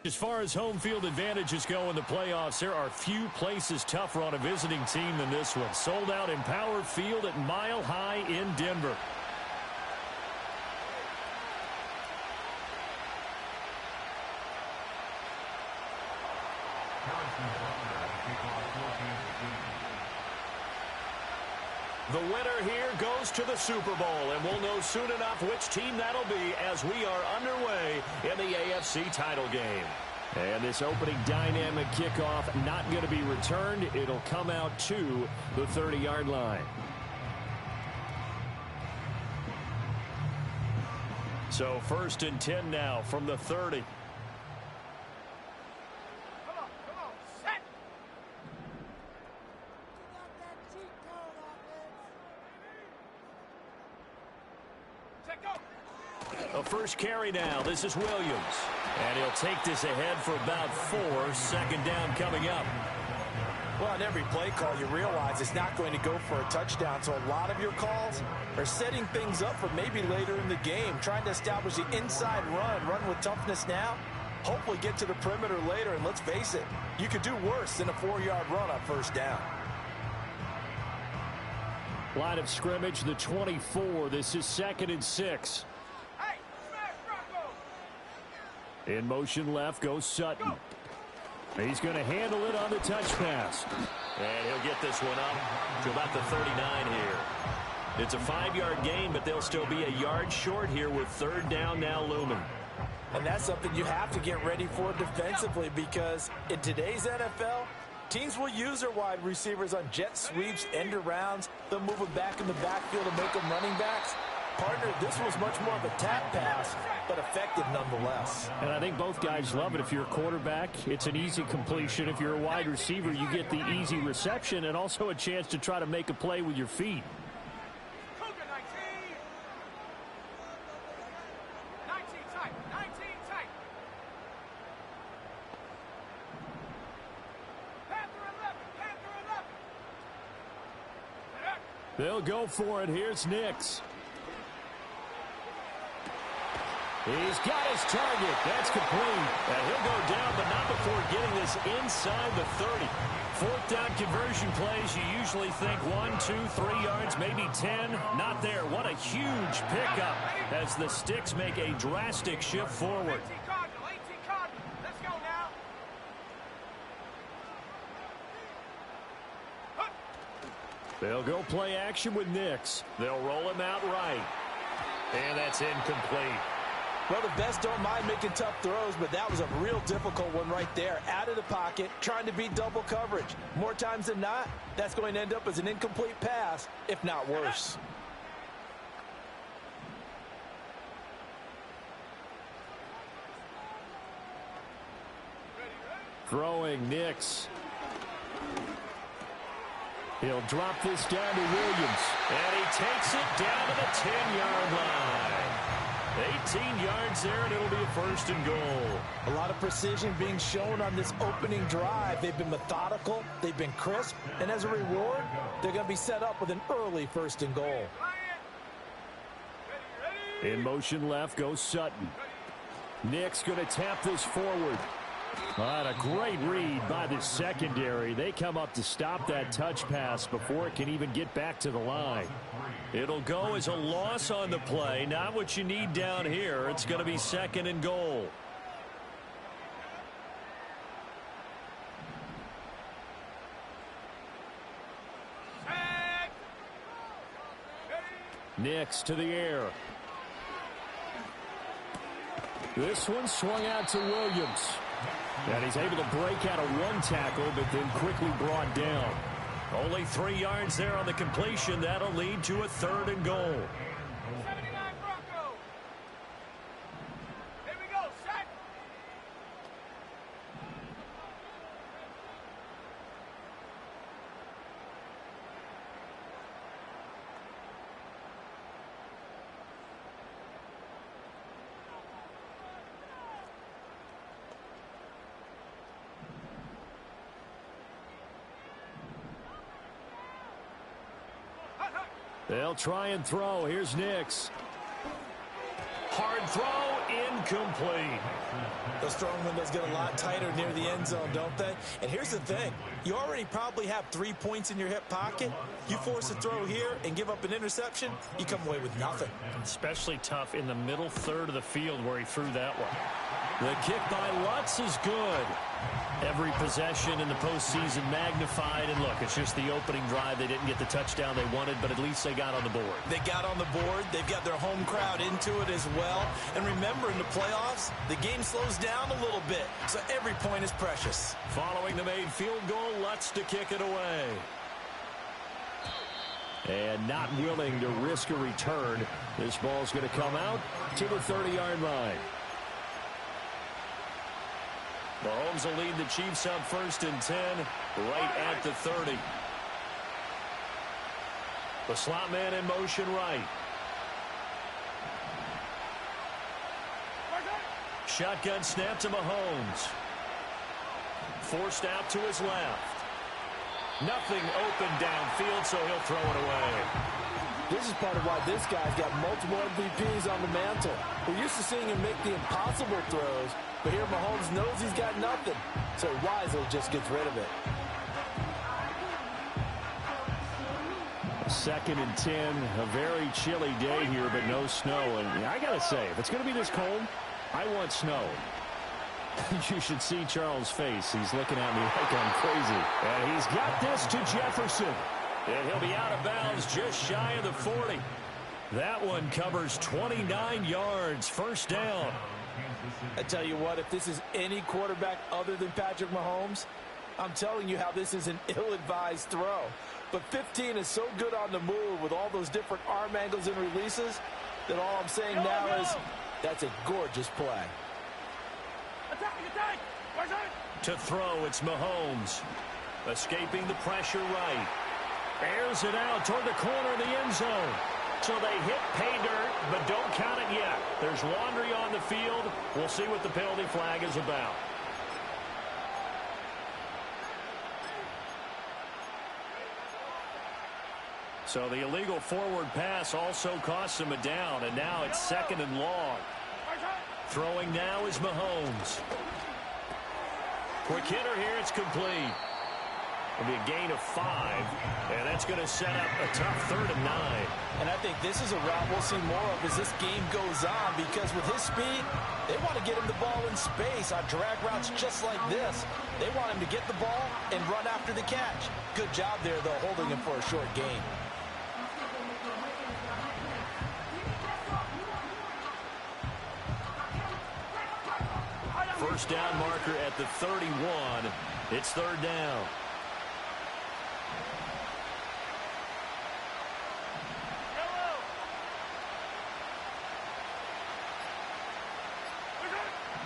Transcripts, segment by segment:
As far as home field advantages go in the playoffs, there are few places tougher on a visiting team than this one. Sold out in Power Field at Mile High in Denver. The winner here goes to the Super Bowl, and we'll know soon enough which team that'll be as we are underway in the AFC title game. And this opening dynamic kickoff not going to be returned. It'll come out to the 30-yard line. So 1st and 10 now from the 30. A first carry now. This is Williams. And he'll take this ahead for about 4. 2nd down coming up. Well, on every play call, you realize it's not going to go for a touchdown. So a lot of your calls are setting things up for maybe later in the game, trying to establish the inside run with toughness now, hopefully get to the perimeter later. And let's face it, you could do worse than a 4-yard run on 1st down. Line of scrimmage, the 24. This is 2nd and 6. In motion left goes Sutton. He's going to handle it on the touch pass. And he'll get this one up to about the 39 here. It's a 5-yard gain, but they'll still be a yard short here with 3rd down now looming. And that's something you have to get ready for defensively, because in today's NFL, teams will use their wide receivers on jet sweeps, end arounds. They'll move them back in the backfield and make them running backs. Partner, this was much more of a tap pass, but effective nonetheless. And I think both guys love it. If you're a quarterback, it's an easy completion. If you're a wide receiver, you get the easy reception and also a chance to try to make a play with your feet. They'll go for it. Here's Nix. He's got his target. That's complete. And he'll go down, but not before getting this inside the 30. 4th down conversion plays, you usually think 1, 2, 3 yards, maybe 10. Not there. What a huge pickup as the Sticks make a drastic shift forward. They'll go play action with Nix. They'll roll him out right. And that's incomplete. Well, the best don't mind making tough throws, but that was a real difficult one right there. Out of the pocket, trying to beat double coverage. More times than not, that's going to end up as an incomplete pass, if not worse. Throwing Nix. He'll drop this down to Williams. And he takes it down to the 10-yard line. 18 yards there, and it'll be a 1st and goal. A lot of precision being shown on this opening drive. They've been methodical, they've been crisp, and as a reward, they're going to be set up with an early 1st and goal. In motion left goes Sutton. Nick's going to tap this forward. But a great read by the secondary. They come up to stop that touch pass before it can even get back to the line. It'll go as a loss on the play. Not what you need down here. It's going to be 2nd and goal. Nix to the air. This one swung out to Williams. And he's able to break out of one tackle, but then quickly brought down. Only 3 yards there on the completion. That'll lead to a 3rd and goal. 79 Broncos. Here we go, set. They'll try and throw. Here's Nix. Hard throw, incomplete. Those throwing windows get a lot tighter near the end zone, don't they? And here's the thing. You already probably have 3 points in your hip pocket. You force a throw here and give up an interception, you come away with nothing. Especially tough in the middle third of the field where he threw that one. The kick by Lutz is good. Every possession in the postseason magnified. And look, it's just the opening drive. They didn't get the touchdown they wanted, but at least they got on the board. They got on the board. They've got their home crowd into it as well. And remember, in the playoffs, the game slows down a little bit, so every point is precious. Following the made field goal, Lutz to kick it away. And not willing to risk a return. This ball's going to come out to the 30-yard line. Mahomes will lead the Chiefs up 1st and 10, right at the 30. The slot man in motion right. Shotgun snap to Mahomes. Forced out to his left. Nothing open downfield, so he'll throw it away. This is part of why this guy's got multiple MVPs on the mantle. We're used to seeing him make the impossible throws, but here Mahomes knows he's got nothing, so he wisely just gets rid of it. 2nd and 10, a very chilly day here, but no snow. And I got to say, if it's going to be this cold, I want snow. You should see Charles' face. He's looking at me like I'm crazy. And he's got this to Jefferson. And he'll be out of bounds just shy of the 40. That one covers 29 yards. First down. I tell you what, if this is any quarterback other than Patrick Mahomes, I'm telling you how this is an ill-advised throw. But 15 is so good on the move with all those different arm angles and releases that all I'm saying now is that's a gorgeous play. To throw, it's Mahomes. Escaping the pressure right. Airs it out toward the corner of the end zone. So they hit pay dirt, but don't count it yet. There's laundry on the field. We'll see what the penalty flag is about. So the illegal forward pass also costs him a down, and now it's 2nd and long. Throwing now is Mahomes. Quick hitter here, it's complete. It'll be a gain of 5, and that's going to set up a tough 3rd and 9. And I think this is a route we'll see more of as this game goes on, because with his speed, they want to get him the ball in space on drag routes just like this. They want him to get the ball and run after the catch. Good job there, though, holding him for a short gain. First down marker at the 31. It's 3rd down.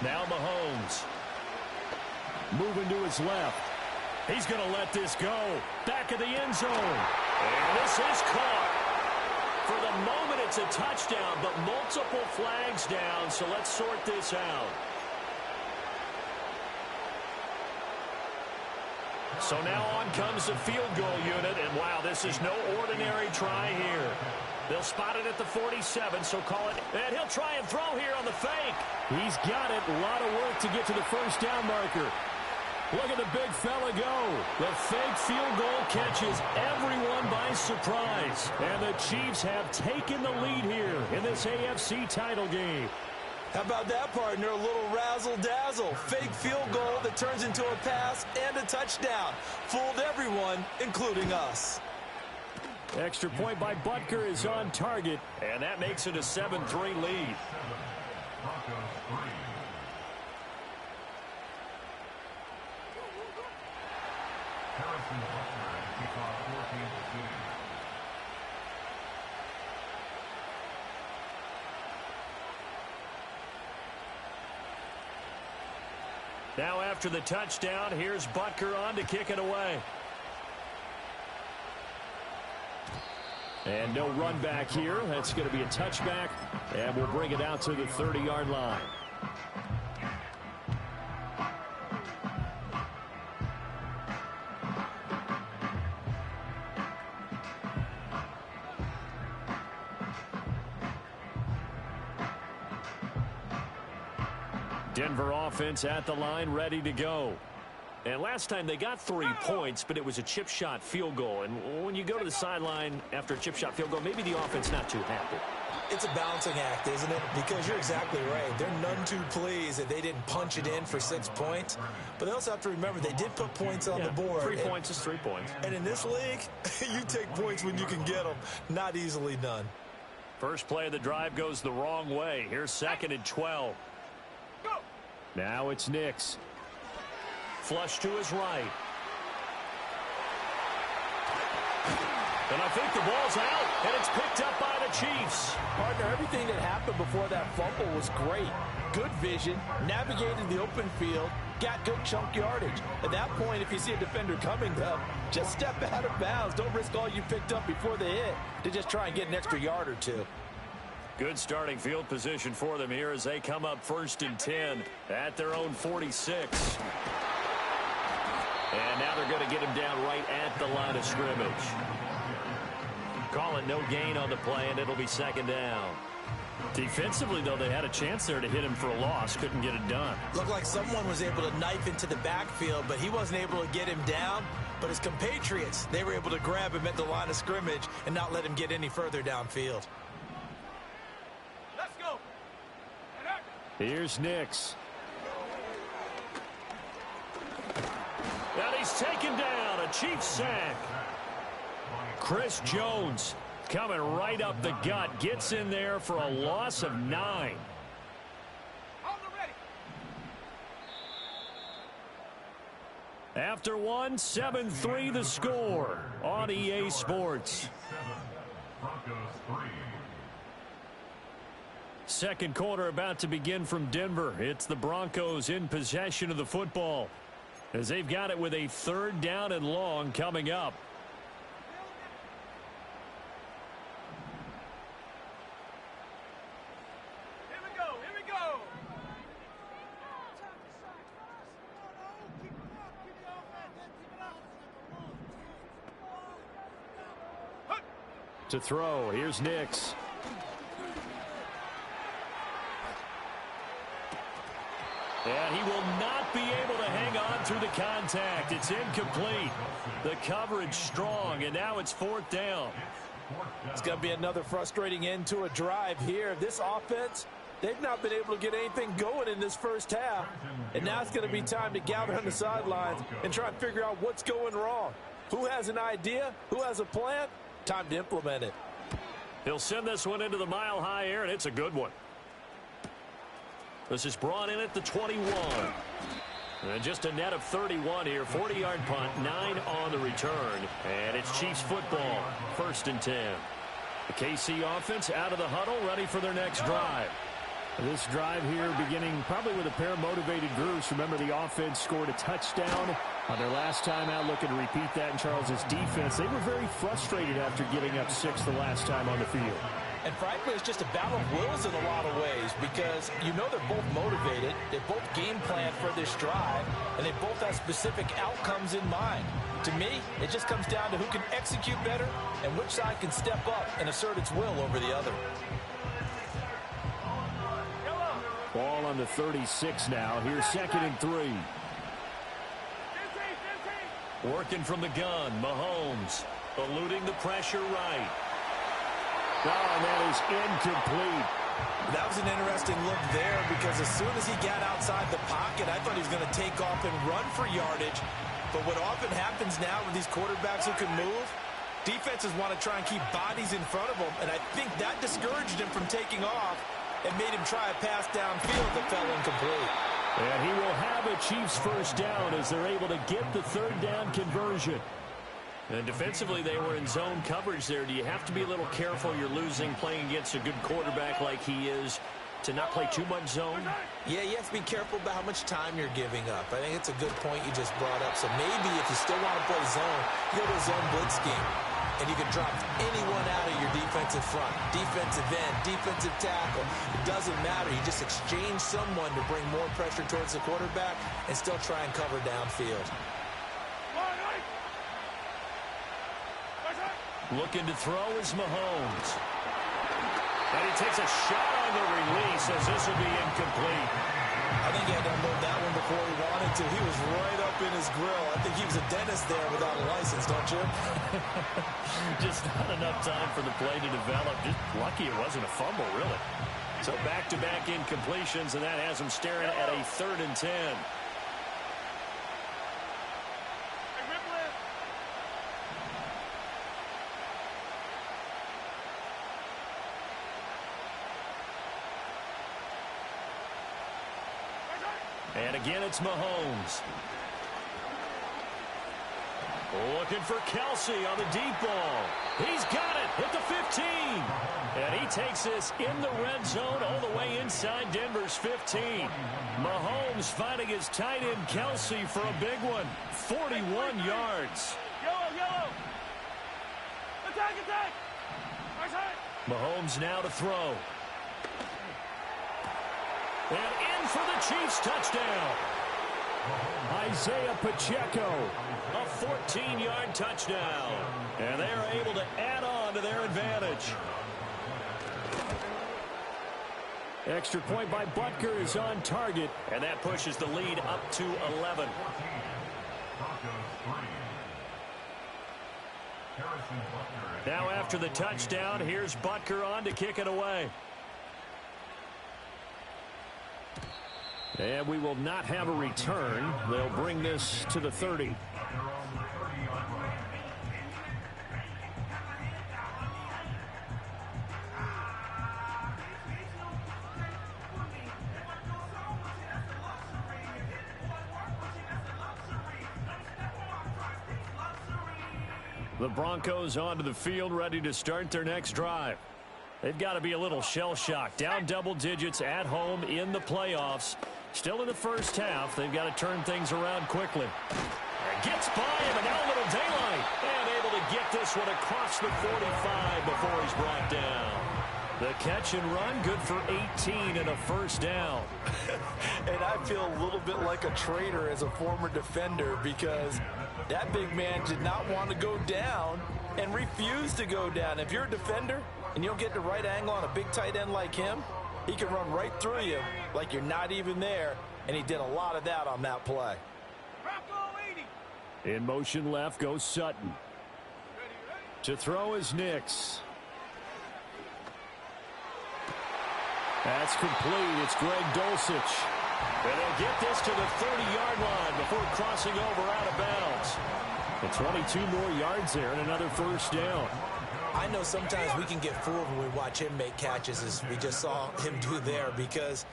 Now Mahomes. Moving to his left. He's going to let this go. Back of the end zone. And this is caught. For the moment, it's a touchdown, but multiple flags down, so let's sort this out. So now on comes the field goal unit, and wow, this is no ordinary try here. They'll spot it at the 47, so call it, and he'll try and throw here on the fake. He's got it. A lot of work to get to the first down marker. Look at the big fella go. The fake field goal catches everyone by surprise. And the Chiefs have taken the lead here in this AFC title game. How about that, partner? A little razzle-dazzle. Fake field goal that turns into a pass and a touchdown. Fooled everyone, including us. Extra point by Butker is on target. And that makes it a 7-3 lead. Now after the touchdown, here's Butker on to kick it away. And no run back here. That's going to be a touchback. And we'll bring it out to the 30-yard line. Denver offense at the line, ready to go. And last time they got 3 points, but it was a chip shot field goal. And when you go to the sideline after a chip shot field goal, maybe the offense not too happy. It's a balancing act, isn't it? Because you're exactly right. They're none too pleased that they didn't punch it in for 6 points. But they also have to remember they did put points on the board. 3 points is 3 points. And in this league, you take points when you can get them. Not easily done. First play of the drive goes the wrong way. Here's 2nd and 12. Go. Now it's Nix. Flush to his right. And I think the ball's out, and it's picked up by the Chiefs. Partner, everything that happened before that fumble was great. Good vision, navigated the open field, got good chunk yardage. At that point, if you see a defender coming, though, just step out of bounds. Don't risk all you picked up before they hit to just try and get an extra yard or two. Good starting field position for them here as they come up 1st and 10 at their own 46. And now they're going to get him down right at the line of scrimmage. Call it no gain on the play, and it'll be 2nd down. Defensively, though, they had a chance there to hit him for a loss. Couldn't get it done. Looked like someone was able to knife into the backfield, but he wasn't able to get him down. But his compatriots, they were able to grab him at the line of scrimmage and not let him get any further downfield. Let's go. Here's Nix. And he's taken down. A Chiefs sack. Chris Jones coming right up the gut. Gets in there for a loss of 9. On the ready. After one, 7-3 the score on EA Sports. Second quarter about to begin from Denver. It's the Broncos in possession of the football as they've got it with a 3rd down and long coming up. Here we go. Here we go. To throw, here's Nix. And he will not be able to hang on through the contact. It's incomplete. The coverage strong, and now it's 4th down. It's going to be another frustrating end to a drive here. This offense, they've not been able to get anything going in this first half. And now it's going to be time to gather on the sidelines and try and figure out what's going wrong. Who has an idea? Who has a plan? Time to implement it. He'll send this one into the mile-high air, and it's a good one. This is brought in at the 21. And just a net of 31 here. 40-yard punt, 9 on the return. And it's Chiefs football, 1st and 10. The KC offense out of the huddle, ready for their next drive. This drive here beginning probably with a pair of motivated groups. Remember, the offense scored a touchdown on their last time out. Looking to repeat that in Charles's defense. They were very frustrated after giving up 6 the last time on the field. And frankly, it's just a battle of wills in a lot of ways because you know they're both motivated. They both game plan for this drive, and they both have specific outcomes in mind. To me, it just comes down to who can execute better and which side can step up and assert its will over the other. Ball on the 36 now. Here's 2nd and 3. Working from the gun, Mahomes eluding the pressure right. Oh, and that is incomplete. That was an interesting look there because as soon as he got outside the pocket, I thought he was going to take off and run for yardage. But what often happens now with these quarterbacks who can move, defenses want to try and keep bodies in front of them, and I think that discouraged him from taking off and made him try a pass downfield that fell incomplete. And he will have a Chiefs 1st down as they're able to get the 3rd down conversion. And defensively, they were in zone coverage there. Do you have to be a little careful? You're losing playing against a good quarterback like he is to not play too much zone? Yeah, you have to be careful about how much time you're giving up. I think it's a good point you just brought up. So maybe if you still want to play zone, you go to a zone blitz scheme. And you can drop anyone out of your defensive front. Defensive end, defensive tackle. It doesn't matter. You just exchange someone to bring more pressure towards the quarterback and still try and cover downfield. Looking to throw is Mahomes. And he takes a shot on the release as this will be incomplete. I think he had to unload that one before he wanted to. He was right up in his grill. I think he was a dentist there without a license, don't you? Just not enough time for the play to develop. Just lucky it wasn't a fumble, really. So back-to-back incompletions, and that has him staring at a 3rd and 10. And again, it's Mahomes. Looking for Kelsey on the deep ball. He's got it at the 15. And he takes this in the red zone all the way inside Denver's 15. Mahomes finding his tight end Kelsey for a big one. 41 yards. Yellow. Attack. Right side. Mahomes now to throw. And in for the Chiefs touchdown. Isaiah Pacheco. A 14-yard touchdown. And they are able to add on to their advantage. Extra point by Butker is on target. And that pushes the lead up to 11. Now after the touchdown, here's Butker on to kick it away. And we will not have a return. They'll bring this to the 30. The Broncos onto the field, ready to start their next drive. They've got to be a little shell-shocked. Down double digits at home in the playoffs. Still in the first half. They've got to turn things around quickly. Gets by him, and now a little daylight. And able to get this one across the 45 before he's brought down. The catch and run, good for 18 and a first down. And I feel a little bit like a traitor as a former defender because that big man did not want to go down and refused to go down. If you're a defender and you don't get the right angle on a big tight end like him, he can run right through you like you're not even there, and he did a lot of that on that play. In motion left goes Sutton. To throw is Nix. That's complete. It's Greg Dulcich. And they'll get this to the 30-yard line before crossing over out of bounds. And 22 more yards there and another first down. I know sometimes we can get fooled when we watch him make catches, as we just saw him do there, because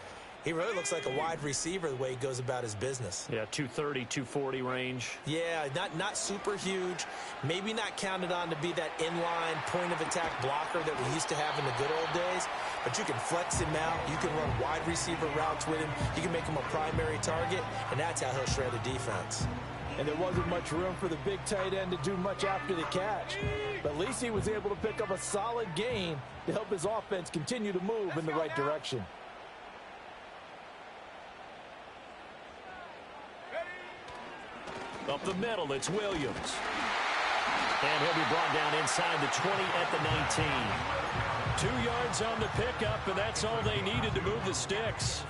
he really looks like a wide receiver the way he goes about his business. Yeah, 230, 240 range. Yeah, not super huge. Maybe not counted on to be that inline point-of-attack blocker that we used to have in the good old days. But you can flex him out. You can run wide receiver routes with him. You can make him a primary target, and that's how he'll shred a defense. And there wasn't much room for the big tight end to do much after the catch. But at least he was able to pick up a solid gain to help his offense continue to move in the right direction. Up the middle, it's Williams. And he'll be brought down inside the 20 at the 19. 2 yards on the pickup, and that's all they needed to move the sticks.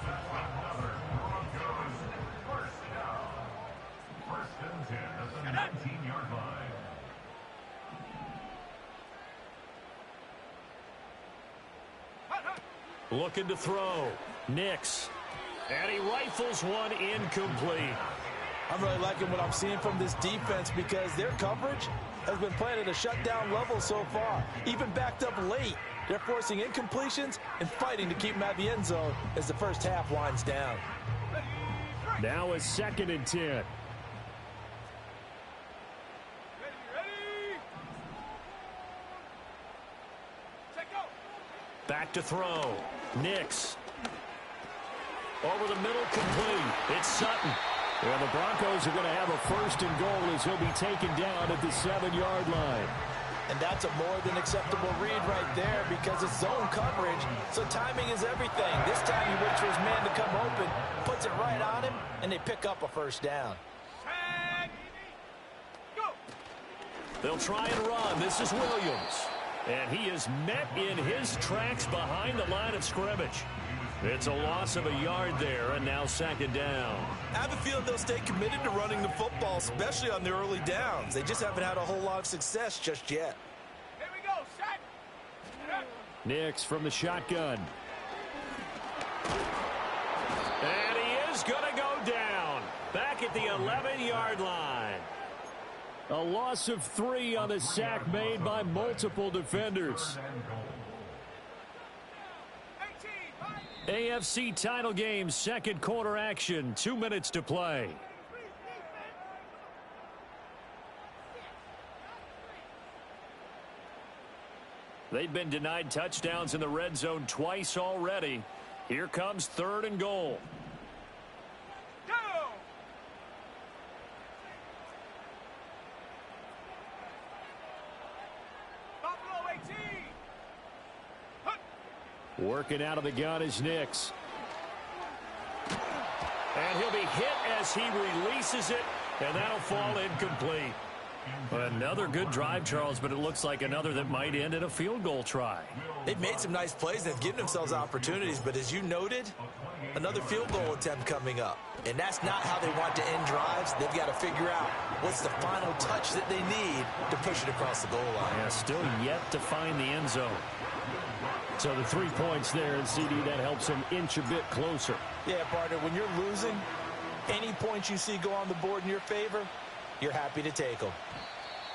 Looking to throw. Nix. And he rifles one incomplete. I'm really liking what I'm seeing from this defense because their coverage has been playing at a shutdown level so far. Even backed up late, they're forcing incompletions and fighting to keep them out of the end zone as the first half winds down. Now a 2nd and 10. Back to throw. Nix. Over the middle, complete. It's Sutton. Well, the Broncos are going to have a 1st and goal as he'll be taken down at the 7-yard line. And that's a more than acceptable read right there because it's zone coverage, so timing is everything. This time he waits for his man to come open, puts it right on him, and they pick up a first down. They'll try and run. This is Williams. And he is met in his tracks behind the line of scrimmage. It's a loss of a yard there, and now second down. I have a feeling they'll stay committed to running the football, especially on the early downs. They just haven't had a whole lot of success just yet. Here we go, shot. Nix from the shotgun. And he is going to go down. Back at the 11-yard line. A loss of 3 on the sack made by multiple defenders. AFC title game, second quarter action, 2 minutes to play. They've been denied touchdowns in the red zone twice already. Here comes 3rd and goal. Go! Buffalo 18. Working out of the gun is Nix. And he'll be hit as he releases it, and that'll fall incomplete. Another good drive, Charles, but it looks like another that might end in a field goal try. They've made some nice plays. They've given themselves opportunities, but as you noted, another field goal attempt coming up. And that's not how they want to end drives. They've got to figure out what's the final touch that they need to push it across the goal line. Yeah, still yet to find the end zone. So the 3 points there, and CD, that helps them inch a bit closer. Yeah, partner, when you're losing, any points you see go on the board in your favor, you're happy to take them.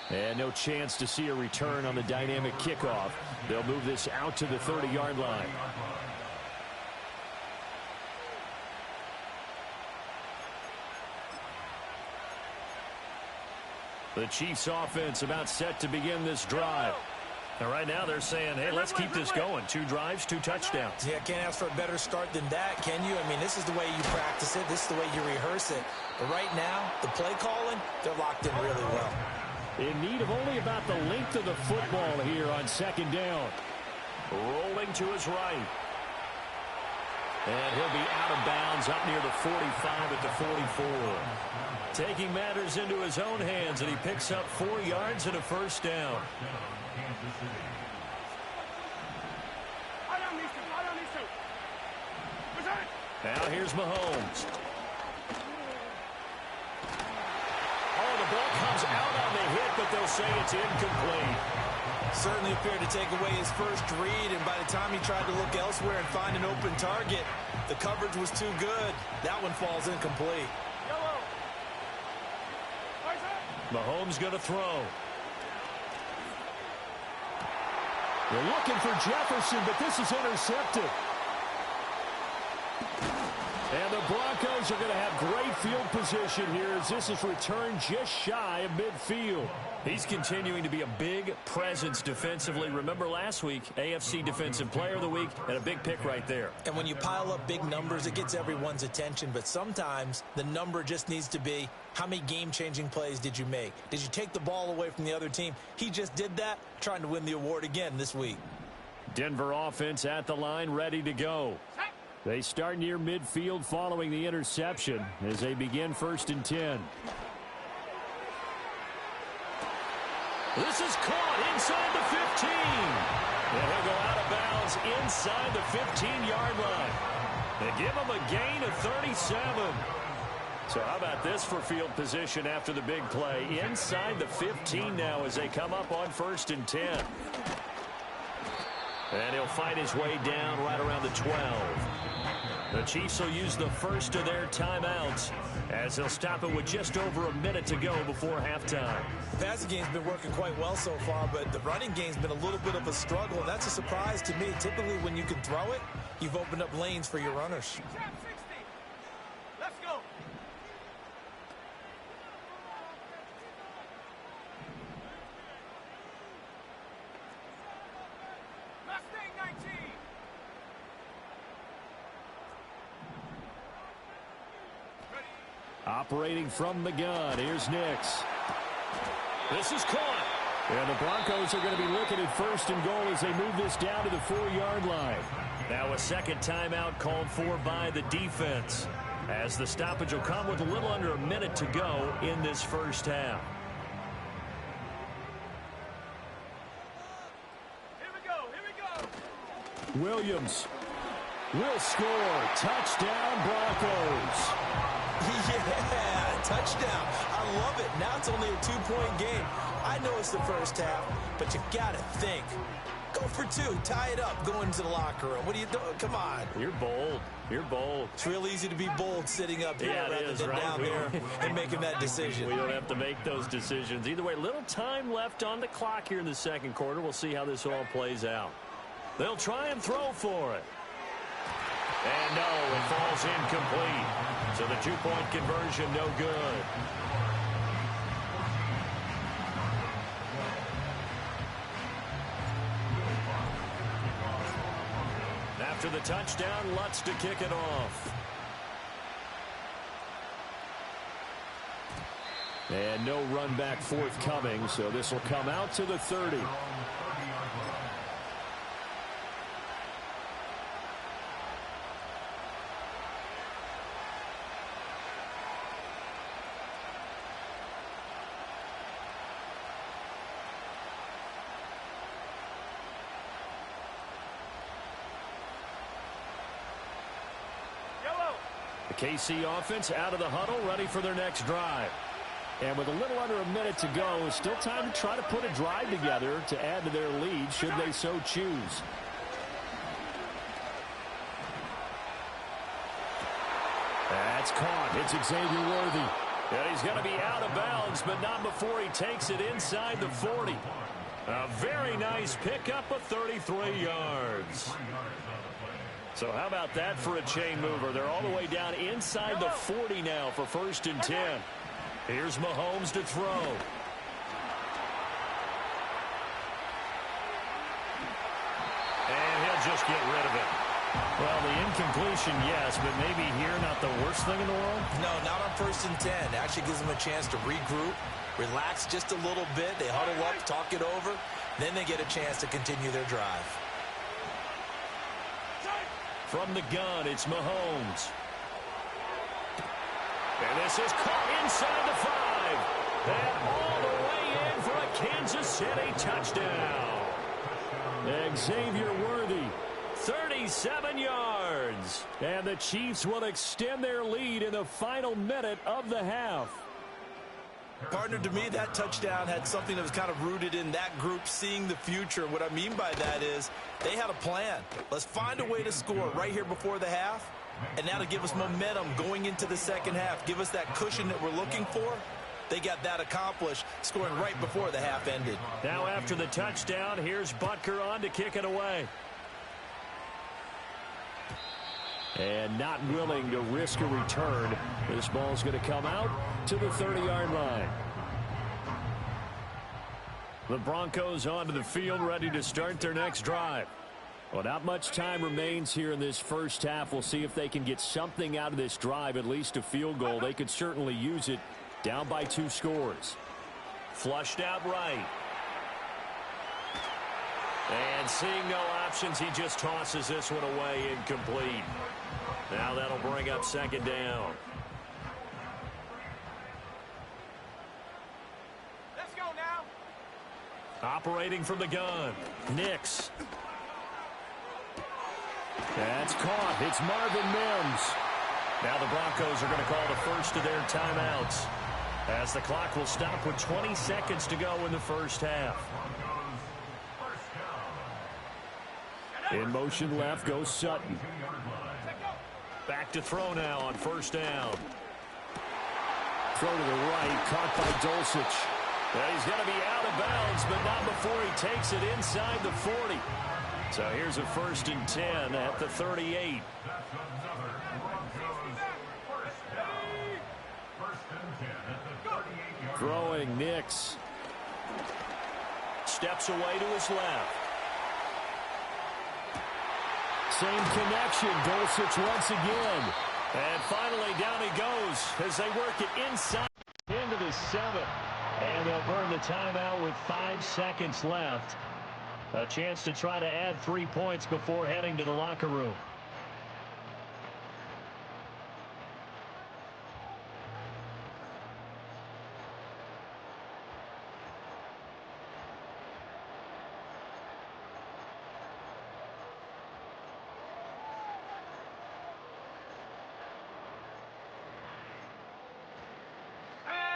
And no chance to see a return on the dynamic kickoff. They'll move this out to the 30-yard line. The Chiefs offense about set to begin this drive. And right now they're saying, hey, let's keep this going. 2 drives, 2 touchdowns. Yeah, can't ask for a better start than that, can you? I mean, this is the way you practice it. This is the way you rehearse it. But right now, the play calling, they're locked in really well. In need of only about the length of the football here on second down. Rolling to his right. And he'll be out of bounds up near the 45 at the 44. Taking matters into his own hands, and he picks up 4 yards and a first down. Now here's Mahomes. Oh, the ball comes out on the hit, but they'll say it's incomplete. Certainly appeared to take away his first read, and by the time he tried to look elsewhere and find an open target, the coverage was too good. That one falls incomplete. Mahomes going to throw. They're looking for Jefferson, but this is intercepted. And the Broncos are going to have great field position here as this is returned just shy of midfield. He's continuing to be a big presence defensively. Remember last week, AFC Defensive Player of the Week, and a big pick right there. And when you pile up big numbers, it gets everyone's attention. But sometimes the number just needs to be, how many game-changing plays did you make? Did you take the ball away from the other team? He just did that, trying to win the award again this week. Denver offense at the line, ready to go. They start near midfield following the interception as they begin 1st and 10. This is caught inside the 15. And he'll go out of bounds inside the 15-yard line. They give him a gain of 37. So how about this for field position after the big play? Inside the 15 now as they come up on 1st and 10. And he'll fight his way down right around the 12. The Chiefs will use the first of their timeouts as they'll stop it with just over a minute to go before halftime. The passing game's been working quite well so far, but the running game's been a little bit of a struggle, and that's a surprise to me. Typically, when you can throw it, you've opened up lanes for your runners. Let's go. Mustang 19. Operating from the gun, here's Nix. This is caught. And the Broncos are going to be looking at 1st and goal as they move this down to the 4-yard line. Now a second timeout called for by the defense, as the stoppage will come with a little under a minute to go in this first half. Here we go. Here we go. Williams. will score. Touchdown, Broncos. Yeah, touchdown. I love it. Now it's only a 2-point game. I know it's the first half, but you got to think. Go for 2. Tie it up. Go into the locker room. What are you doing? Come on. You're bold. You're bold. It's real easy to be bold sitting up here rather than right? down there and making that decision. We don't have to make those decisions. Either way, little time left on the clock here in the second quarter. We'll see how this all plays out. They'll try and throw for it. And no, it falls incomplete. So the 2-point conversion, no good. After the touchdown, Lutz to kick it off. And no run back forthcoming, so this will come out to the 30. The KC offense out of the huddle, ready for their next drive. And with a little under a minute to go, it's still time to try to put a drive together to add to their lead, should they so choose. That's caught. It's Xavier Worthy. And he's going to be out of bounds, but not before he takes it inside the 40. A very nice pickup of 33 yards. So how about that for a chain mover? They're all the way down inside the 40 now for 1st and 10. Here's Mahomes to throw. And he'll just get rid of it. Well, the incompletion, yes, but maybe here not the worst thing in the world? No, not on 1st and 10. It actually gives them a chance to regroup, relax just a little bit. They huddle up, talk it over. Then they get a chance to continue their drive. From the gun, it's Mahomes. And this is caught inside the 5. And all the way in for a Kansas City touchdown. Xavier Worthy. 37 yards. And the Chiefs will extend their lead in the final minute of the half. Partner, to me, that touchdown had something that was kind of rooted in that group seeing the future. What I mean by that is they had a plan. Let's find a way to score right here before the half. And now to give us momentum going into the second half, give us that cushion that we're looking for. They got that accomplished, scoring right before the half ended. Now after the touchdown, here's Butker on to kick it away. And not willing to risk a return. This ball's going to come out to the 30-yard line. The Broncos onto the field, ready to start their next drive. Well, not much time remains here in this first half. We'll see if they can get something out of this drive, at least a field goal. They could certainly use it, down by 2 scores. Flushed out right. And seeing no options, he just tosses this one away, incomplete. Now that'll bring up 2nd down. Let's go now. Operating from the gun, Nix. That's caught. It's Marvin Mims. Now the Broncos are going to call the first of their timeouts, as the clock will stop with 20 seconds to go in the first half. In motion left goes Sutton. Back to throw now on 1st down. Throw to the right, caught by Dulcich. Well, he's going to be out of bounds, but not before he takes it inside the 40. So here's a 1st and 10 at the 38. Throwing Nix. Steps away to his left. Same connection. Dulcich once again. And finally down he goes as they work it inside into the 7. And they'll burn the timeout with 5 seconds left. A chance to try to add 3 points before heading to the locker room.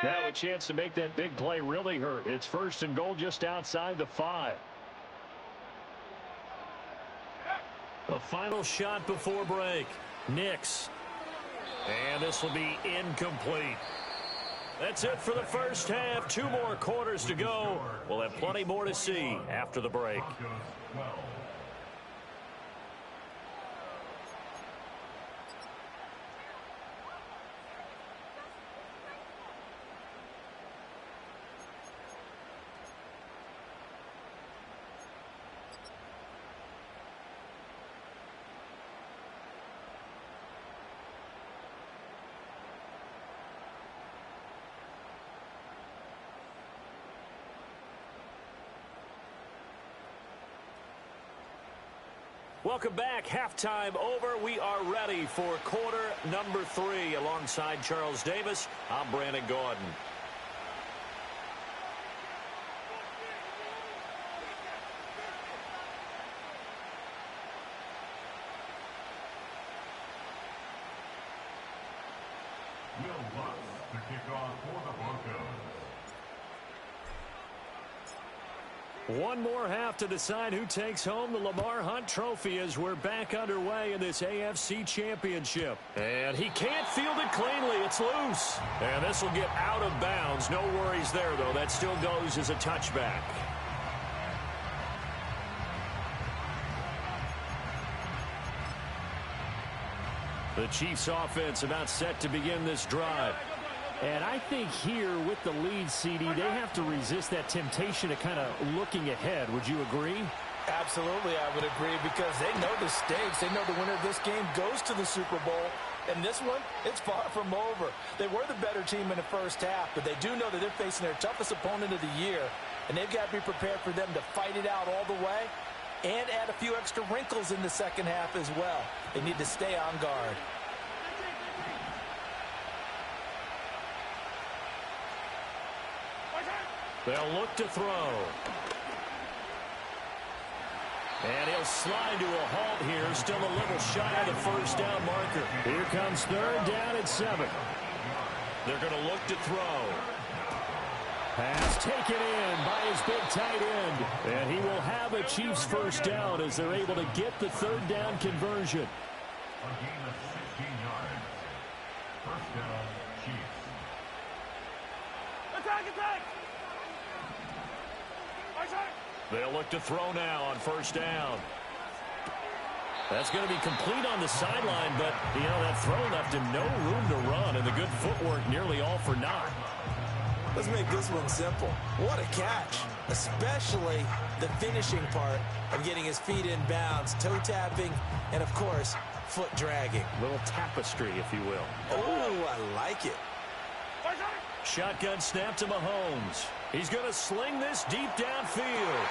Now a chance to make that big play really hurt. It's 1st and goal just outside the 5. A final shot before break. Nix. And this will be incomplete. That's it for the first half. 2 more quarters to go. We'll have plenty more to see after the break. Welcome back. Halftime over. We are ready for quarter number 3. Alongside Charles Davis, I'm Brandon Gaudin. Will Lutz to kick off for the Broncos. One more half to decide who takes home the Lamar Hunt Trophy as we're back underway in this AFC Championship. And he can't field it cleanly. It's loose. And this will get out of bounds. No worries there, though. That still goes as a touchback. The Chiefs offense about set to begin this drive. And I think here with the lead, CD, they have to resist that temptation of kind of looking ahead. Would you agree? Absolutely, I would agree, because they know the stakes. They know the winner of this game goes to the Super Bowl. And this one, it's far from over. They were the better team in the first half, but they do know that they're facing their toughest opponent of the year. And they've got to be prepared for them to fight it out all the way and add a few extra wrinkles in the second half as well. They need to stay on guard. They'll look to throw. And he'll slide to a halt here. Still a little shy of the first down marker. Here comes 3rd down and 7. They're going to look to throw. Pass taken in by his big tight end. And he will have a Chiefs first down as they're able to get the 3rd down conversion. A gain of 16 yards. First down, Chiefs. Attack! They'll look to throw now on first down. That's going to be complete on the sideline, but, that throw left him no room to run, and the good footwork nearly all for naught. Let's make this one simple. What a catch, especially the finishing part of getting his feet in bounds, toe tapping, and, of course, foot dragging. Little tapestry, if you will. Oh, I like it. Shotgun snap to Mahomes. He's going to sling this deep downfield.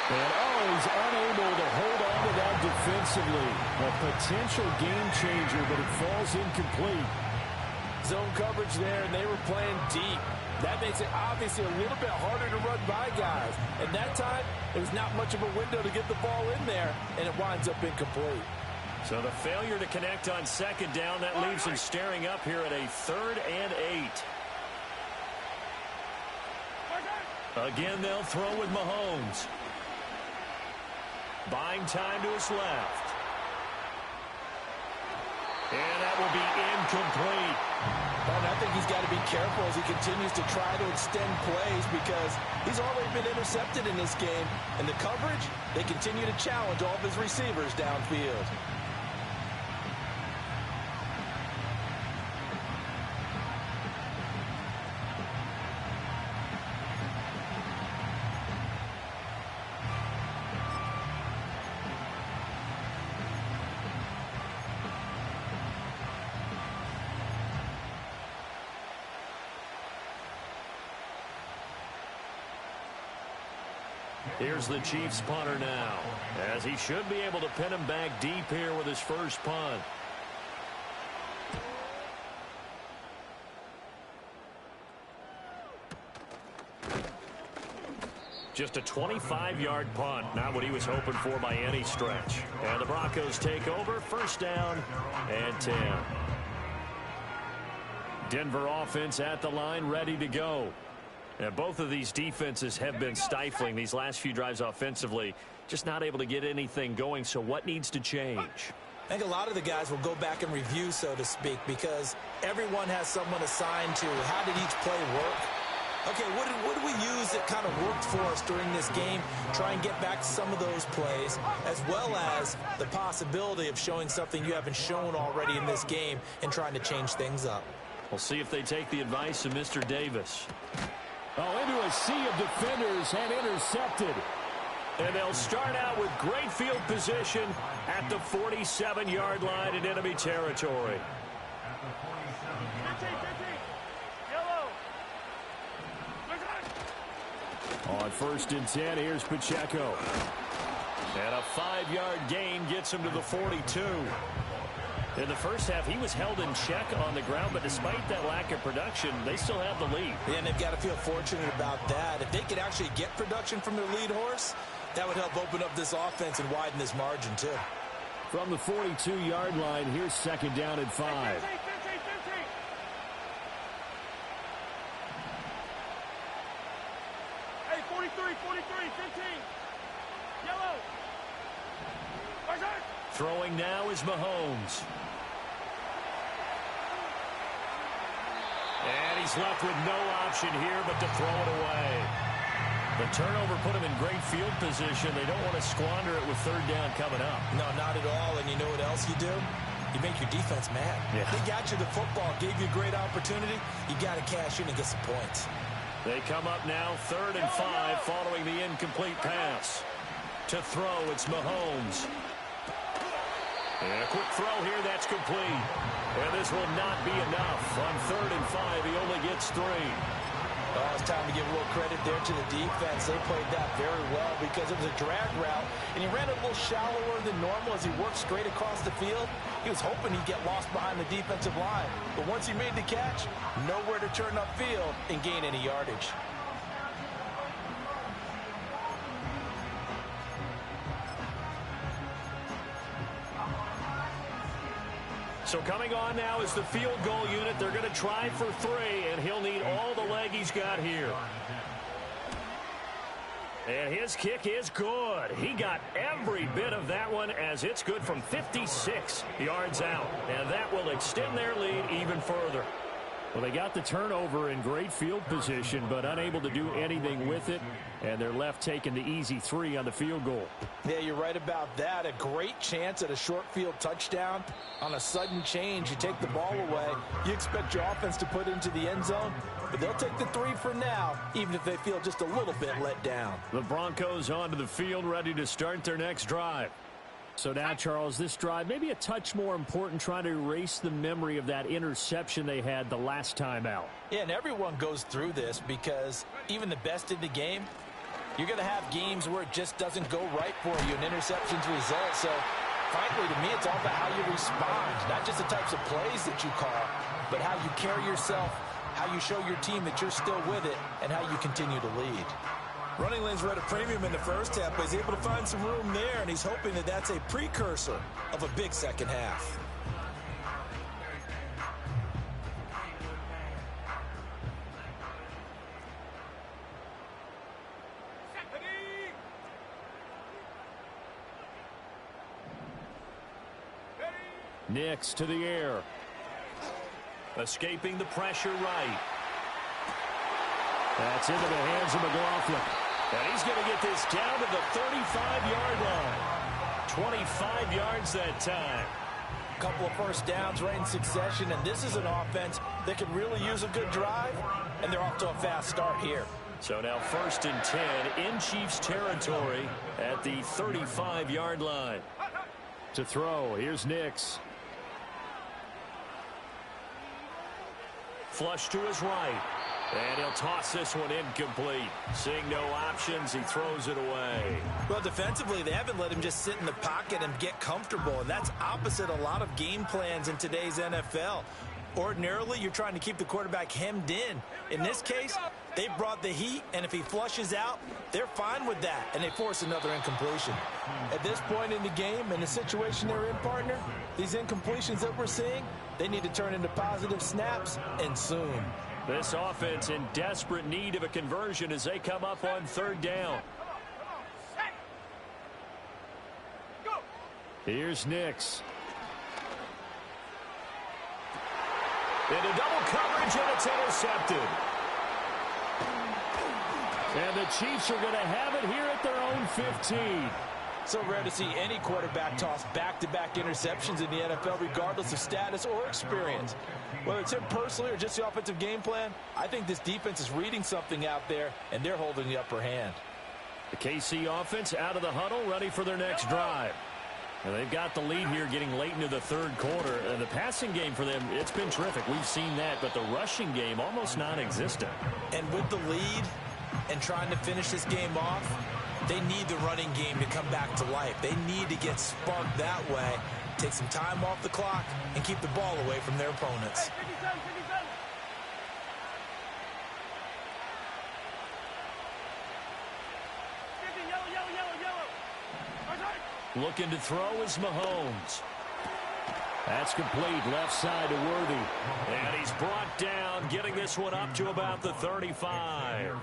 And he's unable to hold on to that defensively. A potential game changer, but it falls incomplete. Zone coverage there, and they were playing deep. That makes it obviously a little bit harder to run by guys. And that time, there was not much of a window to get the ball in there, and it winds up incomplete. So the failure to connect on 2nd down, that leaves him staring up here at a 3rd and 8. Again, they'll throw with Mahomes. Buying time to his left. And that will be incomplete. And I think he's got to be careful as he continues to try to extend plays, because he's already been intercepted in this game. And the coverage, they continue to challenge all of his receivers downfield. Here's the Chiefs punter now, as he should be able to pin him back deep here with his first punt. Just a 25-yard punt, not what he was hoping for by any stretch. And the Broncos take over, first down and 10. Denver offense at the line, ready to go. And both of these defenses have been stifling these last few drives offensively. Just not able to get anything going. So what needs to change? I think a lot of the guys will go back and review, so to speak, because everyone has someone assigned to how did each play work. Okay, what did we use that kind of worked for us during this game? Try and get back to some of those plays, as well as the possibility of showing something you haven't shown already in this game and trying to change things up. We'll see if they take the advice of Mr. Davis. Oh, into a sea of defenders and intercepted. And they'll start out with great field position at the 47-yard line in enemy territory. At the 47-yard 15, line. 15. Yellow. On 1st and 10, here's Pacheco. And a 5-yard gain gets him to the 42. In the first half, he was held in check on the ground, but despite that lack of production, they still have the lead. And they've got to feel fortunate about that. If they could actually get production from their lead horse, that would help open up this offense and widen this margin, too. From the 42-yard line, here's 2nd down and 5. 15, 15, 15. Hey, 43, 43, 15. Yellow. Tarzan. Throwing now is Mahomes. And he's left with no option here but to throw it away. The turnover put him in great field position. They don't want to squander it with 3rd down coming up. No, not at all. And you know what else you do? You make your defense mad. Yeah. They got you the football, gave you a great opportunity. You got to cash in and get some points. They come up now 3rd and 5 following the incomplete pass. To throw, it's Mahomes. And a quick throw here, that's complete. And this will not be enough. On 3rd and 5, he only gets 3. Oh, it's time to give a little credit there to the defense. They played that very well because it was a drag route, and he ran a little shallower than normal as he worked straight across the field. He was hoping he'd get lost behind the defensive line. But once he made the catch, nowhere to turn upfield and gain any yardage. So coming on now is the field goal unit. They're going to try for 3, and he'll need all the leg he's got here. And his kick is good. He got every bit of that one as it's good from 56 yards out. And that will extend their lead even further. Well, they got the turnover in great field position, but unable to do anything with it. And they're left taking the easy 3 on the field goal. Yeah, you're right about that. A great chance at a short field touchdown. On a sudden change, you take the ball away. You expect your offense to put into the end zone, but they'll take the 3 for now, even if they feel just a little bit let down. The Broncos onto the field, ready to start their next drive. So now, Charles, this drive maybe a touch more important, trying to erase the memory of that interception they had the last time out. Yeah, and everyone goes through this because even the best in the game, you're going to have games where it just doesn't go right for you, and interceptions result. So, frankly, to me, it's all about how you respond, not just the types of plays that you call, but how you carry yourself, how you show your team that you're still with it, and how you continue to lead. Running lanes were at a premium in the first half, but he's able to find some room there, and he's hoping that that's a precursor of a big second half. Nix to the air. Escaping the pressure right. That's into the hands of McLaughlin. And he's going to get this down to the 35-yard line. 25 yards that time. A couple of first downs right in succession, and this is an offense that could really use a good drive, and they're off to a fast start here. So now 1st and 10 in Chiefs territory at the 35-yard line. To throw, here's Nix. Flush to his right. And he'll toss this one incomplete. Seeing no options, he throws it away. Well, defensively, they haven't let him just sit in the pocket and get comfortable, and that's opposite a lot of game plans in today's NFL. Ordinarily, you're trying to keep the quarterback hemmed in. In this case, They brought the heat, and if he flushes out, they're fine with that, and they force another incompletion. At this point in the game and the situation they're in, partner, these incompletions that we're seeing, they need to turn into positive snaps, and soon. This offense in desperate need of a conversion as they come up on third down. Here's Nix. Into double coverage, and it's intercepted. And the Chiefs are going to have it here at their own 15. So rare to see any quarterback toss back-to-back interceptions in the NFL, regardless of status or experience. Whether it's him personally or just the offensive game plan, I think this defense is reading something out there, and they're holding the upper hand. The KC offense out of the huddle, ready for their next drive. And they've got the lead here getting late into the third quarter. And the passing game for them, it's been terrific. We've seen that, but the rushing game almost non-existent. And with the lead and trying to finish this game off, they need the running game to come back to life. They need to get sparked that way, take some time off the clock, and keep the ball away from their opponents. Hey, 57, 57. Looking to throw is Mahomes. That's complete, left side to Worthy. And he's brought down, getting this one up to about the 35.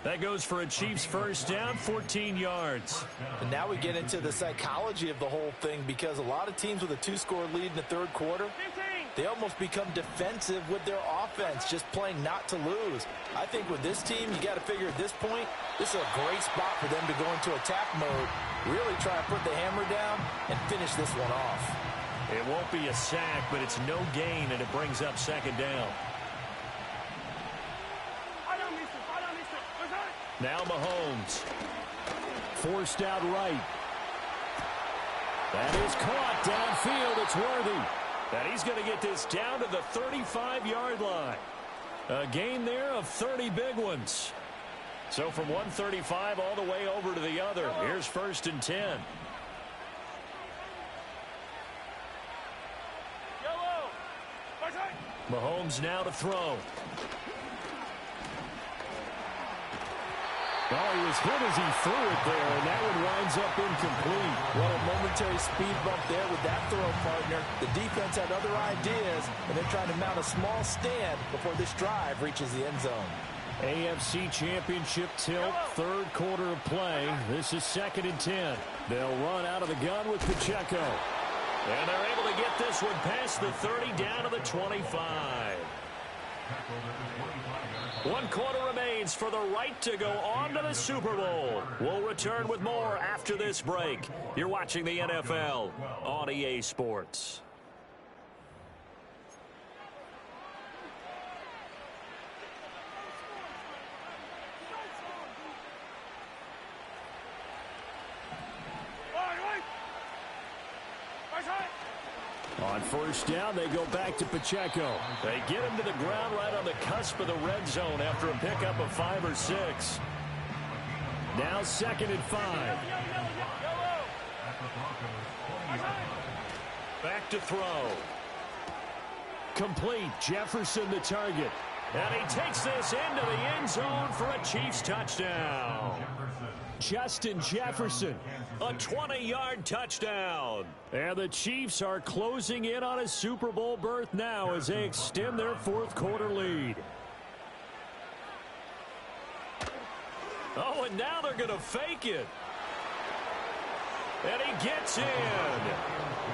That goes for a Chiefs first down, 14 yards. And now we get into the psychology of the whole thing, because a lot of teams with a two-score lead in the third quarter, they almost become defensive with their offense, just playing not to lose. I think with this team, you got to figure at this point, this is a great spot for them to go into attack mode, really try to put the hammer down and finish this one off. It won't be a sack, but it's no gain, and it brings up second down. Now Mahomes. Forced out right. That is caught downfield. It's Worthy. And he's going to get this down to the 35-yard line. A gain there of 30 big ones. So from 135 all the way over to the other. Here's first and 10. Mahomes now to throw. Oh, he was hit as he threw it there, and that one winds up incomplete. Well, a momentary speed bump there with that throw, partner. The defense had other ideas, and they're trying to mount a small stand before this drive reaches the end zone. AFC Championship tilt, third quarter of play. This is second and 10. They'll run out of the gun with Pacheco. And they're able to get this one past the 30 down to the 25. 1 quarter remains for the right to go on to the Super Bowl. We'll return with more after this break. You're watching the NFL on EA Sports. On first down, they go back to Pacheco. They get him to the ground right on the cusp of the red zone after a pickup of 5 or 6. Now second and 5. Back to throw. Complete. Jefferson the target. And he takes this into the end zone for a Chiefs touchdown. Justin Jefferson. A 20-yard touchdown. And the Chiefs are closing in on a Super Bowl berth now as they extend their fourth quarter lead. Oh, and now they're going to fake it. And he gets in.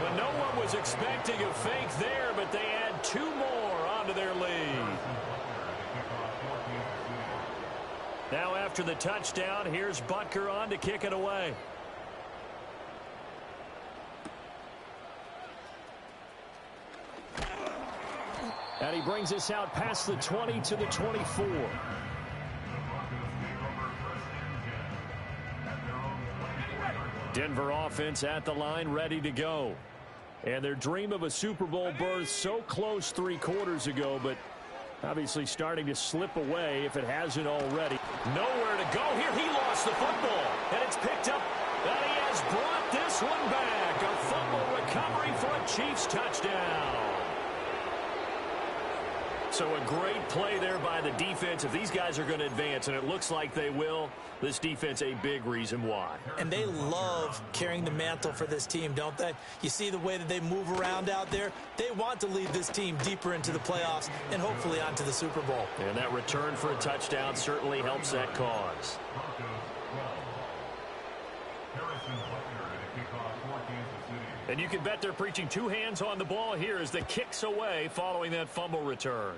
Well, no one was expecting a fake there, but they add 2 more onto their lead. Now after the touchdown, here's Butker on to kick it away. And he brings us out past the 20 to the 24. Denver offense at the line, ready to go. And their dream of a Super Bowl berth so close 3 quarters ago, but obviously starting to slip away if it hasn't already. Nowhere to go here. He lost the football, and it's picked up. And he has brought this one back. A fumble recovery for a Chiefs touchdown. So a great play there by the defense. If these guys are going to advance, and it looks like they will, this defense a big reason why. And they love carrying the mantle for this team, don't they? You see the way that they move around out there? They want to lead this team deeper into the playoffs and hopefully onto the Super Bowl. And that return for a touchdown certainly helps that cause. And you can bet they're preaching two hands on the ball here as the kicks away following that fumble return.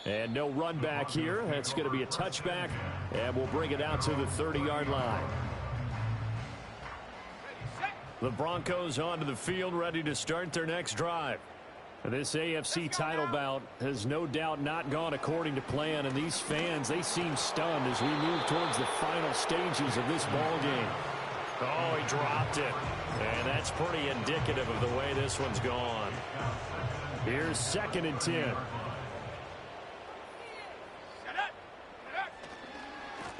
And no run back here. That's going to be a touchback, and we'll bring it out to the 30-yard line. The Broncos onto the field, ready to start their next drive. This AFC title bout has no doubt not gone according to plan, and these fans, they seem stunned as we move towards the final stages of this ball game. Oh, he dropped it. And that's pretty indicative of the way this one's gone. Here's 2nd and 10.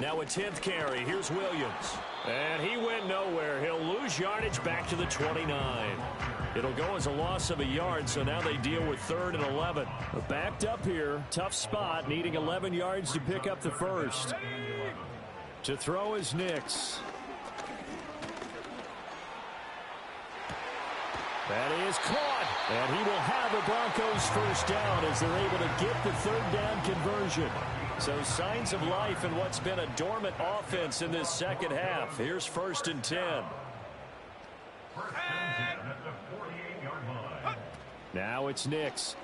Now a 10th carry. Here's Williams. And he went nowhere. He'll lose yardage back to the 29. It'll go as a loss of a yard, so now they deal with 3rd and 11. Backed up here. Tough spot, needing 11 yards to pick up the first. To throw is Nix. That is caught, and he will have the Broncos first down as they're able to get the 3rd down conversion. So signs of life in what's been a dormant offense in this second half. Here's 1st and 10. Now it's Nix.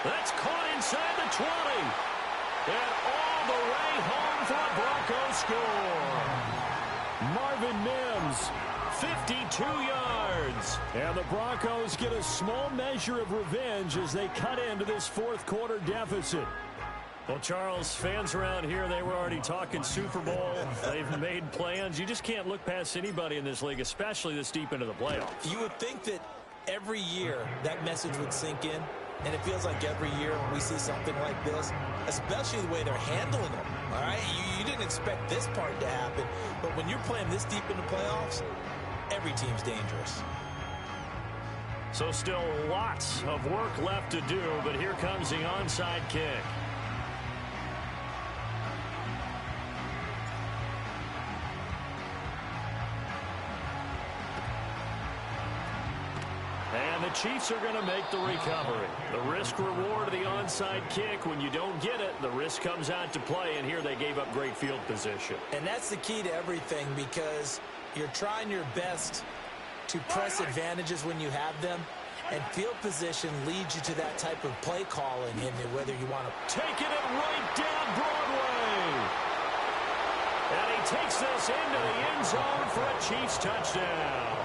That's caught inside the 20. And all the way home for a Broncos score. Marvin Mims. 52 yards. And the Broncos get a small measure of revenge as they cut into this 4th quarter deficit. Well, Charles, fans around here, they were already talking Super Bowl. They've made plans. You just can't look past anybody in this league, especially this deep into the playoffs. You would think that every year that message would sink in, and it feels like every year we see something like this, especially the way they're handling them. All right, you didn't expect this part to happen, but when you're playing this deep in the playoffs, every team's dangerous. So still lots of work left to do, but here comes the onside kick. And the Chiefs are going to make the recovery. The risk-reward of the onside kick, when you don't get it, the risk comes out to play, and here they gave up great field position. And that's the key to everything, because you're trying your best to press advantages when you have them, and field position leads you to that type of play calling, and whether you want to taking it right down Broadway. And he takes this into the end zone for a Chiefs touchdown.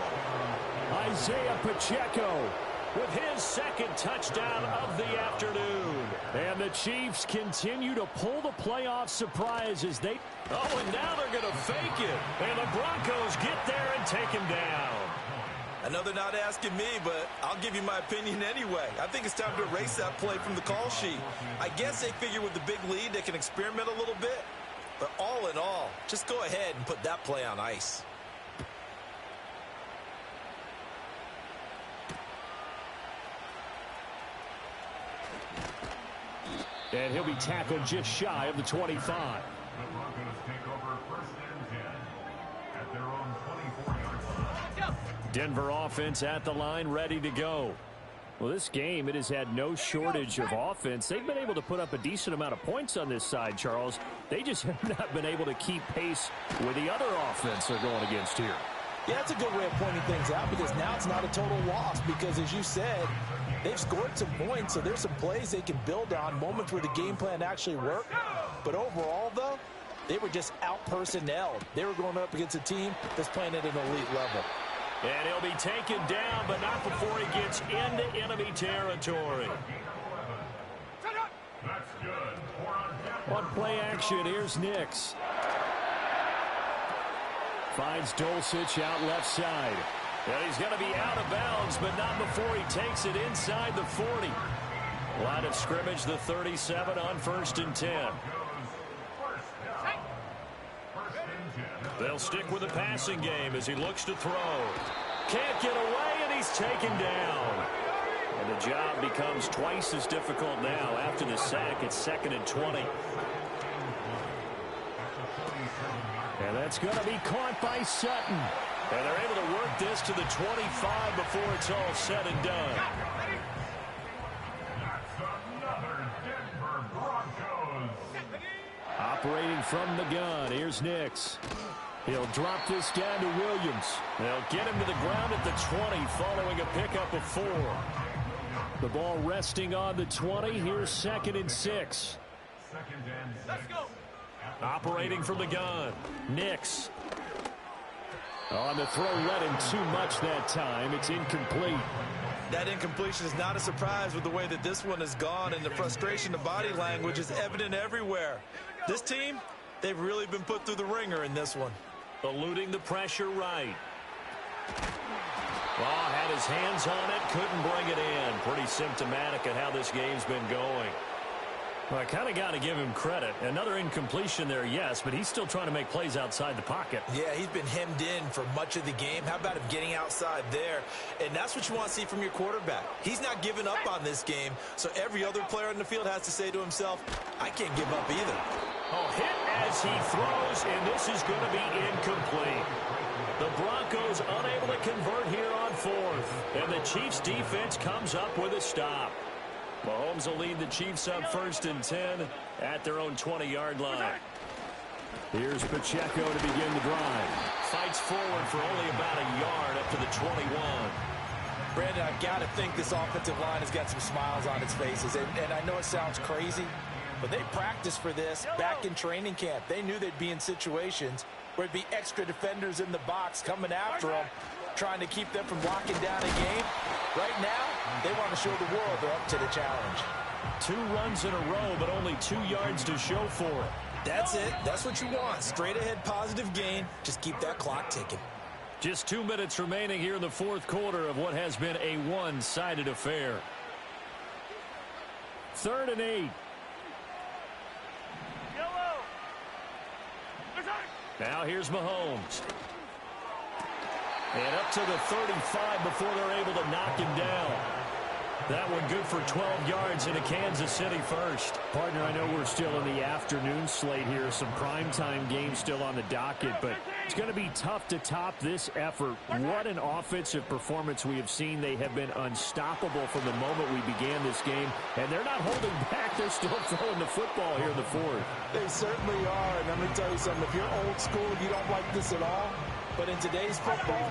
Isaiah Pacheco with his 2nd touchdown of the afternoon. And the Chiefs continue to pull the playoff surprise as they... Oh, and now they're going to fake it. And the Broncos get there and take him down. I know they're not asking me, but I'll give you my opinion anyway. I think it's time to erase that play from the call sheet. I guess they figure with the big lead they can experiment a little bit. But all in all, just go ahead and put that play on ice. And he'll be tackled just shy of the 25. The Broncos take over 1st and 10 at their own 24-yard line. Denver offense at the line, ready to go. Well, this game, it has had no shortage of offense. They've been able to put up a decent amount of points on this side, Charles. They just have not been able to keep pace with the other offense they're going against here. Yeah, that's a good way of pointing things out, because now it's not a total loss, because as you said, they've scored some points, so there's some plays they can build on, moments where the game plan actually worked. But overall, though, they were just out-personnelled. They were going up against a team that's playing at an elite level. And he'll be taken down, but not before he gets into enemy territory. That's good. On play action, here's Nix. Finds Dulcich out left side. And he's going to be out of bounds, but not before he takes it inside the 40. Line of scrimmage, the 37 on 1st and 10. They'll stick with the passing game as he looks to throw. Can't get away, and he's taken down. And the job becomes twice as difficult now. After the sack, it's 2nd and 20. And that's going to be caught by Sutton. And they're able to work this to the 25 before it's all said and done. That's another Denver Broncos. Operating from the gun, here's Nix. He'll drop this down to Williams. They'll get him to the ground at the 20 following a pickup of 4. The ball resting on the 20. Here's 2nd and 6. Let's go. Operating from the gun, Nix. On the throw, let him too much that time. It's incomplete. That incompletion is not a surprise with the way that this one has gone, and the frustration of body language is evident everywhere. This team, they've really been put through the ringer in this one. Eluding the pressure right. Well, had his hands on it, couldn't bring it in. Pretty symptomatic of how this game's been going. Well, I kind of got to give him credit. Another incompletion there, yes, but he's still trying to make plays outside the pocket. Yeah, he's been hemmed in for much of the game. How about him getting outside there? And that's what you want to see from your quarterback. He's not giving up on this game, so every other player in the field has to say to himself, I can't give up either. Oh, hit as he throws, and this is going to be incomplete. The Broncos unable to convert here on 4th, and the Chiefs' defense comes up with a stop. Mahomes will lead the Chiefs up 1st and 10 at their own 20-yard line. Here's Pacheco to begin the drive. Fights forward for only about a yard up to the 21. Brandon, I've got to think this offensive line has got some smiles on its faces. And I know it sounds crazy, but they practiced for this back in training camp. They knew they'd be in situations where it'd be extra defenders in the box coming after them, trying to keep them from locking down a game. Right now, they want to show the world they're up to the challenge. 2 runs in a row, but only 2 yards to show for it. That's it. That's what you want. Straight ahead positive gain. Just keep that clock ticking. Just 2 minutes remaining here in the 4th quarter of what has been a one-sided affair. 3rd and 8. Yellow. Now here's Mahomes. And up to the 35 before they're able to knock him down. That one good for 12 yards into Kansas City first. Partner, I know we're still in the afternoon slate here. Some primetime games still on the docket, but it's going to be tough to top this effort. What an offensive performance we have seen. They have been unstoppable from the moment we began this game, and they're not holding back. They're still throwing the football here in the 4th. They certainly are, and let me tell you something. If you're old school, you don't like this at all. But in today's football,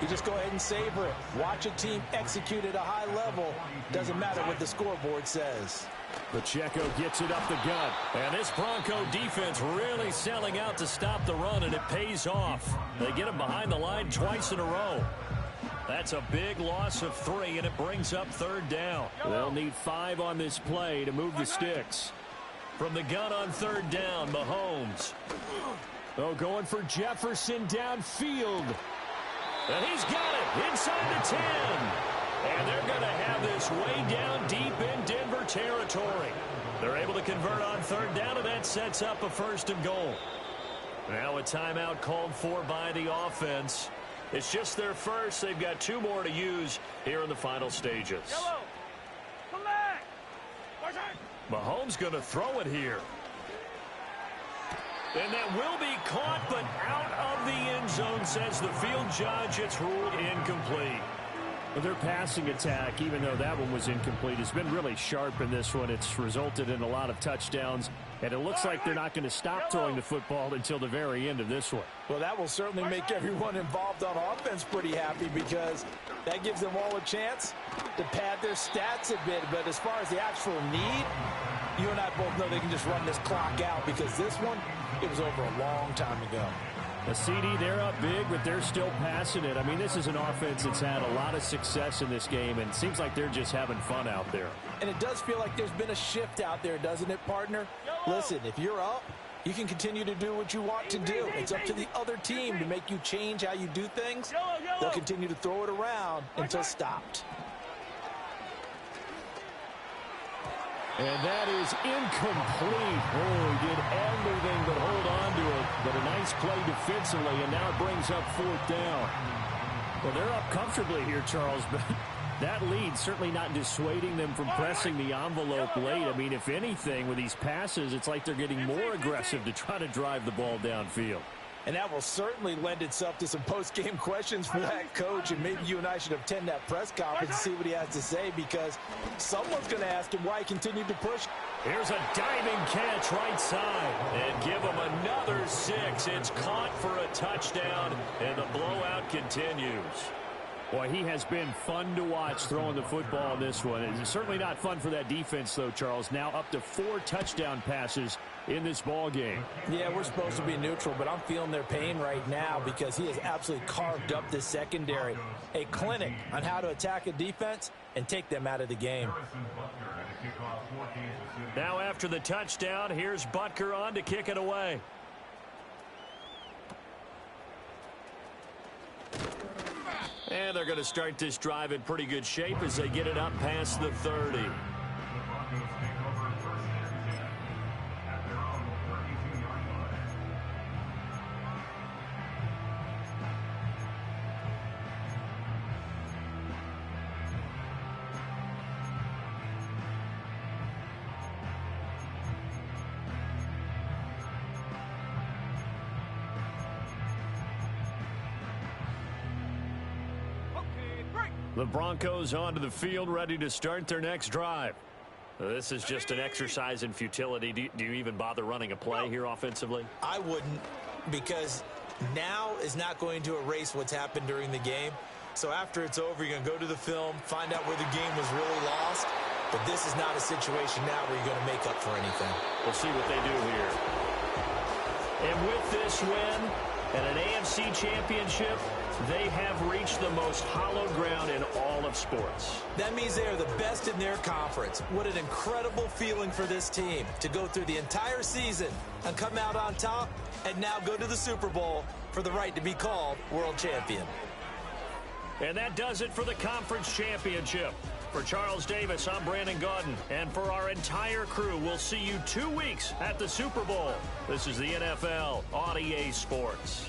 you just go ahead and savor it. Watch a team execute at a high level. Doesn't matter what the scoreboard says. Pacheco gets it up the gut. And this Bronco defense really selling out to stop the run, and it pays off. They get him behind the line twice in a row. That's a big loss of 3, and it brings up 3rd down. They'll need 5 on this play to move the sticks. From the gun on 3rd down, Mahomes. Oh, going for Jefferson downfield. And he's got it inside the 10. And they're going to have this way down deep in Denver territory. They're able to convert on 3rd down, and that sets up a 1st and goal. Now a timeout called for by the offense. It's just their first. They've got 2 more to use here in the final stages. Yellow. Come back. Mahomes going to throw it here. And that will be caught, but out of the end zone, says the field judge. It's ruled incomplete. Well, their passing attack, even though that one was incomplete, has been really sharp in this one. It's resulted in a lot of touchdowns, and it looks like they're not going to stop throwing the football until the very end of this one. Well, that will certainly make everyone involved on offense pretty happy, because that gives them all a chance to pad their stats a bit. But as far as the actual need, you and I both know they can just run this clock out, because this one, it was over a long time ago. The CD, they're up big, but they're still passing it. I mean, this is an offense that's had a lot of success in this game, and it seems like they're just having fun out there. And it does feel like there's been a shift out there, doesn't it, partner? Listen, if you're up, you can continue to do what you want to do. It's up to the other team to make you change how you do things. They'll continue to throw it around until stopped. And that is incomplete. Oh, he did everything but hold on to it. But a nice play defensively, and now it brings up 4th down. Well, they're up comfortably here, Charles, but that lead certainly not dissuading them from pressing the envelope late. I mean, if anything, with these passes, it's like they're getting more aggressive to try to drive the ball downfield. And that will certainly lend itself to some post-game questions for that coach, and maybe you and I should attend that press conference and see what he has to say, because someone's going to ask him why he continued to push. Here's a diving catch right side, and give him another 6. It's caught for a touchdown, and the blowout continues. Boy, he has been fun to watch throwing the football in this one. It's certainly not fun for that defense, though, Charles. Now up to 4 touchdown passes in this ball game. Yeah, we're supposed to be neutral, but I'm feeling their pain right now because he has absolutely carved up this secondary. A clinic on how to attack a defense and take them out of the game. Now after the touchdown, here's Butker on to kick it away. And they're going to start this drive in pretty good shape as they get it up past the 30. The Broncos onto the field, ready to start their next drive. This is just an exercise in futility. Do you even bother running a play here offensively? I wouldn't, because now is not going to erase what's happened during the game. So after it's over, you're going to go to the film, find out where the game was really lost. But this is not a situation now where you're going to make up for anything. We'll see what they do here. And with this win and an AFC championship, they have reached the most hallowed ground in all of sports. That means they are the best in their conference. What an incredible feeling for this team to go through the entire season and come out on top and now go to the Super Bowl for the right to be called world champion. And that does it for the conference championship. For Charles Davis, I'm Brandon Gaudin. And for our entire crew, we'll see you 2 weeks at the Super Bowl. This is the NFL on EA Sports.